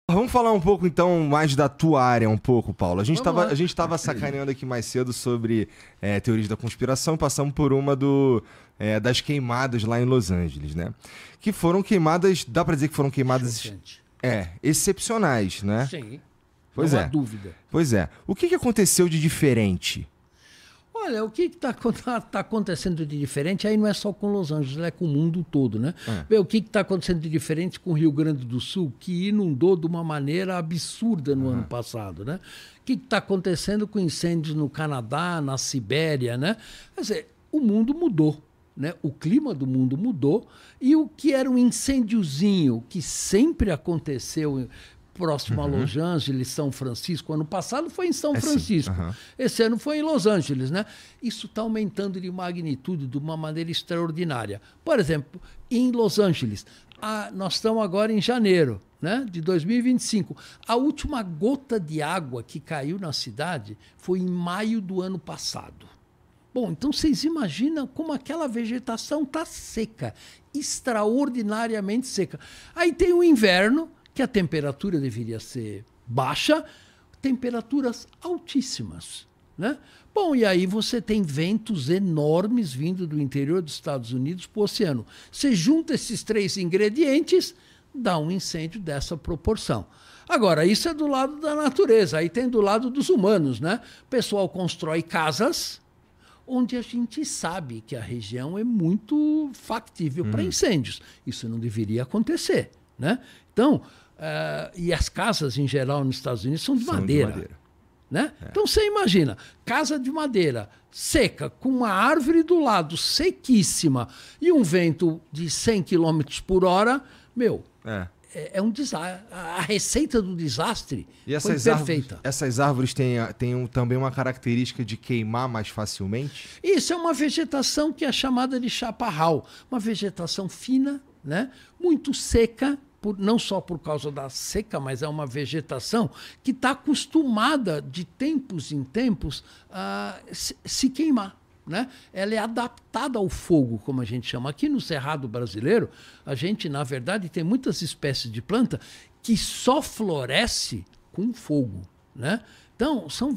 Vamos falar um pouco, então, mais da tua área, um pouco, Paulo. A gente tava sacaneando aqui mais cedo sobre teorias da conspiração, passamos por uma das queimadas lá em Los Angeles, né? Que foram queimadas, dá pra dizer que foram queimadas excepcionais, né? Sim, pois não há dúvida. Pois é. O que aconteceu de diferente? Olha, o que está acontecendo de diferente aí não é só com Los Angeles, é com o mundo todo, né? Bem, o que está acontecendo de diferente com o Rio Grande do Sul, que inundou de uma maneira absurda no ano passado, né? O que está acontecendo com incêndios no Canadá, na Sibéria, né? Quer dizer, o mundo mudou, né? O clima do mundo mudou e o que era um incêndiozinho que sempre aconteceu próximo a Los Angeles, São Francisco. Ano passado foi em São Francisco. Esse ano foi em Los Angeles, né? Isso está aumentando de magnitude de uma maneira extraordinária. Por exemplo, em Los Angeles, nós estamos agora em janeiro, né, de 2025. A última gota de água que caiu na cidade foi em maio do ano passado. Bom, então vocês imaginam como aquela vegetação está seca, extraordinariamente seca. Aí tem o inverno, que a temperatura deveria ser baixa, temperaturas altíssimas, né? Bom, e aí você tem ventos enormes vindo do interior dos Estados Unidos para o oceano. Você junta esses três ingredientes, dá um incêndio dessa proporção. Agora, isso é do lado da natureza, aí tem do lado dos humanos, né? O pessoal constrói casas onde a gente sabe que a região é muito factível para incêndios. Isso não deveria acontecer, né? Então, e as casas, em geral, nos Estados Unidos são de madeira. Né? Então, você imagina, casa de madeira, seca, com uma árvore do lado, sequíssima, e um vento de 100 km por hora, é um desastre. A receita do desastre foi perfeita. Essas árvores têm também uma característica de queimar mais facilmente? Isso é uma vegetação que é chamada de chaparral. Uma vegetação fina, né? Muito seca, não só por causa da seca, mas é uma vegetação que está acostumada de tempos em tempos a se queimar, né? Ela é adaptada ao fogo, como a gente chama. Aqui no Cerrado brasileiro, a gente, na verdade, tem muitas espécies de planta que só floresce com fogo, né? Então, são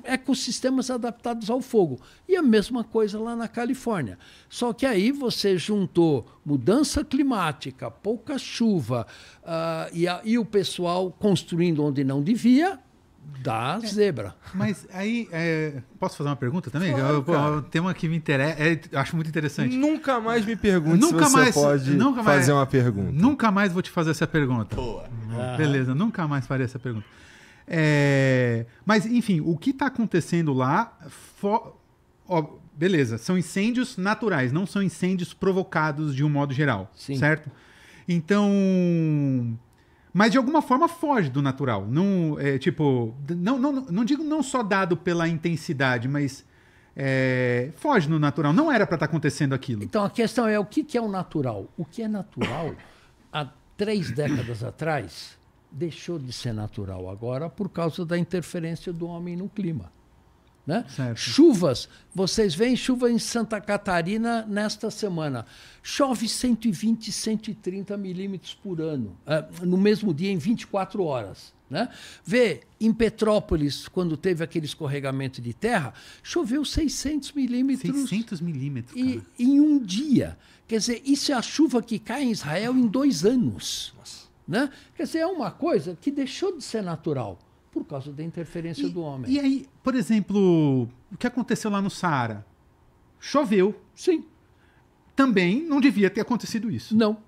ecossistemas adaptados ao fogo. E a mesma coisa lá na Califórnia. Só que aí você mudança climática, pouca chuva, e o pessoal construindo onde não devia, dá zebra. Mas aí, posso fazer uma pergunta também? Claro, tem uma que me interessa, acho muito interessante. Nunca mais me pergunte se você pode fazer uma pergunta. Nunca mais vou te fazer essa pergunta. Boa. Beleza, nunca mais farei essa pergunta. Mas, enfim, o que está acontecendo lá, beleza, são incêndios naturais, não são incêndios provocados de um modo geral, certo? Então, mas de alguma forma foge do natural. Não, não digo não só dado pela intensidade, mas foge do natural. Não era para estar acontecendo aquilo. Então, a questão é o que é o natural? O que é natural, há 3 décadas atrás, deixou de ser natural agora por causa da interferência do homem no clima, né? Chuvas, vocês veem chuva em Santa Catarina nesta semana. Chove 120, 130 milímetros por ano, no mesmo dia, em 24 horas. Né? Vê, em Petrópolis, quando teve aquele escorregamento de terra, choveu 600 milímetros. 600 milímetros, cara. Em um dia. Quer dizer, isso é a chuva que cai em Israel em 2 anos. Nossa. Né? Quer dizer, é uma coisa que deixou de ser natural por causa da interferência do homem. E aí, por exemplo, o que aconteceu lá no Saara? Choveu. Sim. Também não devia ter acontecido isso. Não.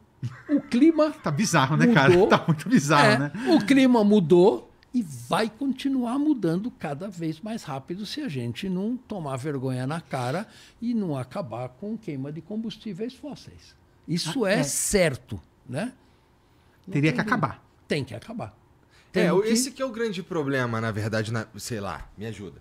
O clima tá bizarro, né, mudou, cara? Tá muito bizarro, né? O clima mudou e vai continuar mudando cada vez mais rápido se a gente não tomar vergonha na cara e não acabar com queima de combustíveis fósseis. Isso é certo, né? Teria que acabar. Tem que acabar. Esse que é o grande problema, na verdade, sei lá, me ajuda.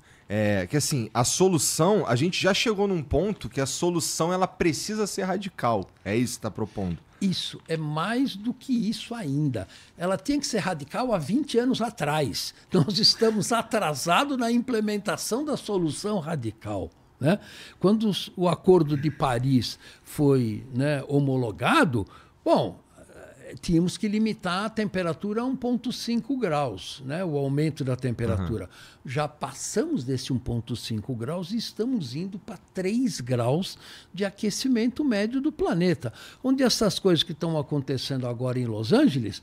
Que assim, a solução, a gente já chegou num ponto que a solução ela precisa ser radical. É isso que você está propondo. Isso, é mais do que isso ainda. Ela tinha que ser radical há 20 anos atrás. Nós estamos atrasados na implementação da solução radical. né? Quando o Acordo de Paris foi, né, homologado, bom, tínhamos que limitar a temperatura a 1,5 graus, né? O aumento da temperatura. Já passamos desse 1,5 graus e estamos indo para 3 graus de aquecimento médio do planeta. Onde essas coisas que estão acontecendo agora em Los Angeles,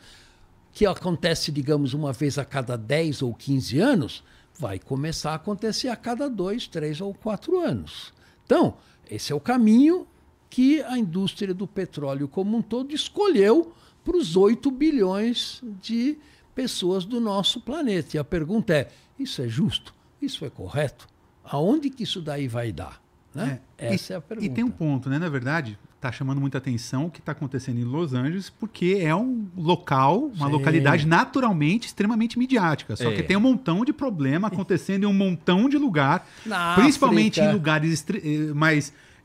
que acontece, digamos, uma vez a cada 10 ou 15 anos, vai começar a acontecer a cada 2, 3 ou 4 anos. Então, esse é o caminho que a indústria do petróleo como um todo escolheu para os 8 bilhões de pessoas do nosso planeta. E a pergunta é, isso é justo? Isso é correto? Aonde que isso daí vai dar? Né? Essa é a pergunta. E tem um ponto, né? Na verdade, está chamando muita atenção o que está acontecendo em Los Angeles, porque é um local, uma localidade naturalmente extremamente midiática. Só que tem um montão de problema acontecendo em um montão de lugar, principalmente em lugares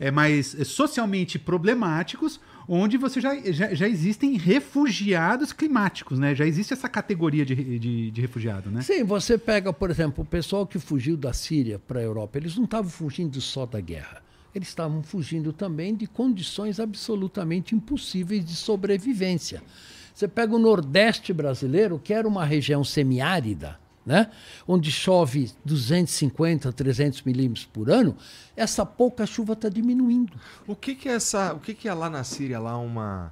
mais socialmente problemáticos, onde você já existem refugiados climáticos, né? Já existe essa categoria de refugiado, né? Sim, você pega, por exemplo, o pessoal que fugiu da Síria para a Europa, eles não estavam fugindo só da guerra. Eles estavam fugindo também de condições absolutamente impossíveis de sobrevivência. Você pega o Nordeste brasileiro, que era uma região semiárida, né? Onde chove 250, 300 milímetros por ano, essa pouca chuva está diminuindo. O que é lá na Síria lá uma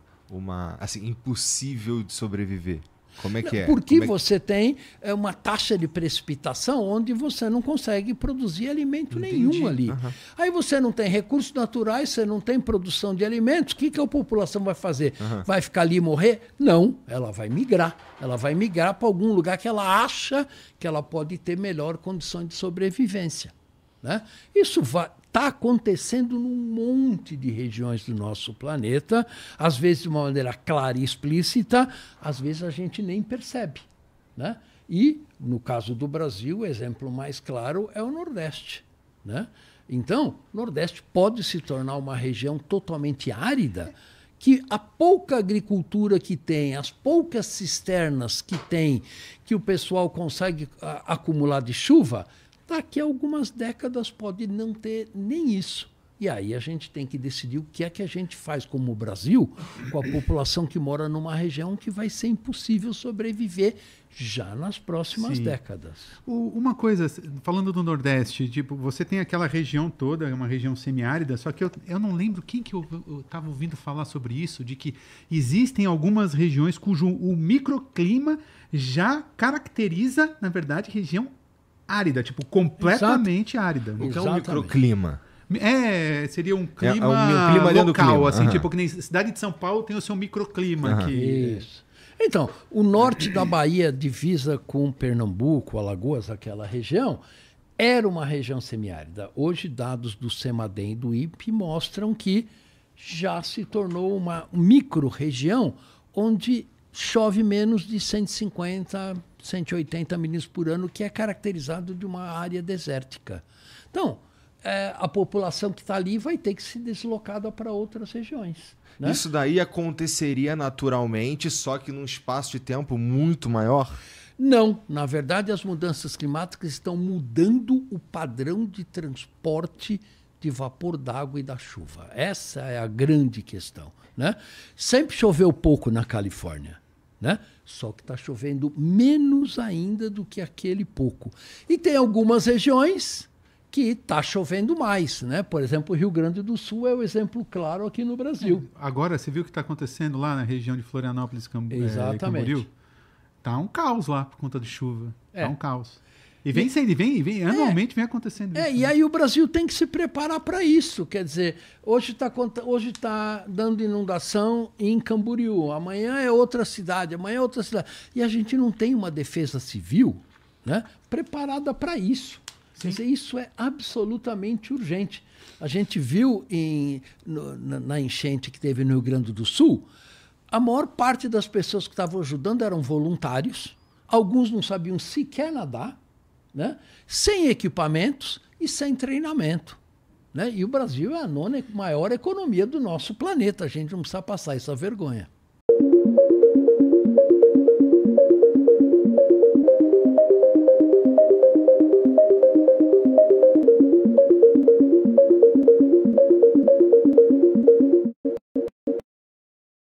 assim, impossível de sobreviver? Como é que é? Porque você tem uma taxa de precipitação onde você não consegue produzir alimento nenhum ali. Aí você não tem recursos naturais, você não tem produção de alimentos. O que a população vai fazer? Vai ficar ali e morrer? Não, ela vai migrar. Ela vai migrar para algum lugar que ela acha que ela pode ter melhor condição de sobrevivência, né? Isso está acontecendo num monte de regiões do nosso planeta, às vezes de uma maneira clara e explícita, às vezes a gente nem percebe, né? E, no caso do Brasil, o exemplo mais claro é o Nordeste, né? Então, o Nordeste pode se tornar uma região totalmente árida, que a pouca agricultura que tem, as poucas cisternas que tem, que o pessoal consegue acumular de chuva, daqui a algumas décadas pode não ter nem isso. E aí a gente tem que decidir o que é que a gente faz como o Brasil com a população que mora numa região que vai ser impossível sobreviver já nas próximas décadas. Uma coisa, falando do Nordeste, tipo, você tem aquela região toda, uma região semiárida, só que eu não lembro quem que eu estava ouvindo falar sobre isso, de que existem algumas regiões cujo o microclima já caracteriza, na verdade, região árida, tipo, completamente árida. Então, o microclima. Seria um clima, um clima local, clima. assim, tipo, que nem a cidade de São Paulo tem o seu microclima aqui. Isso. Então, o norte da Bahia, divisa com Pernambuco, Alagoas, aquela região, era uma região semiárida. Hoje, dados do CEMADEM e do INPE mostram que já se tornou uma micro-região onde chove menos de 150, 180 milímetros por ano, que é caracterizado de uma área desértica. Então, a população que está ali vai ter que ser deslocada para outras regiões, né? Isso daí aconteceria naturalmente, só que num espaço de tempo muito maior? Não. Na verdade, as mudanças climáticas estão mudando o padrão de transporte de vapor d'água e da chuva. Essa é a grande questão, né? Sempre choveu pouco na Califórnia, né? Só que está chovendo menos ainda do que aquele pouco. E tem algumas regiões que está chovendo mais, né? Por exemplo, o Rio Grande do Sul é o exemplo claro aqui no Brasil. Agora, você viu o que está acontecendo lá na região de Florianópolis, Camboriú? Tá um caos lá por conta de chuva. Tá um caos. E vem anualmente vem acontecendo isso. E aí o Brasil tem que se preparar para isso. Quer dizer, hoje tá dando inundação em Camboriú, amanhã é outra cidade, amanhã é outra cidade. E a gente não tem uma defesa civil, né, preparada para isso. Quer dizer, isso é absolutamente urgente. A gente viu na enchente que teve no Rio Grande do Sul, a maior parte das pessoas que estavam ajudando eram voluntários, alguns não sabiam sequer nadar, né? Sem equipamentos e sem treinamento, né? E o Brasil é a 9ª maior economia do nosso planeta. A gente não precisa passar essa vergonha.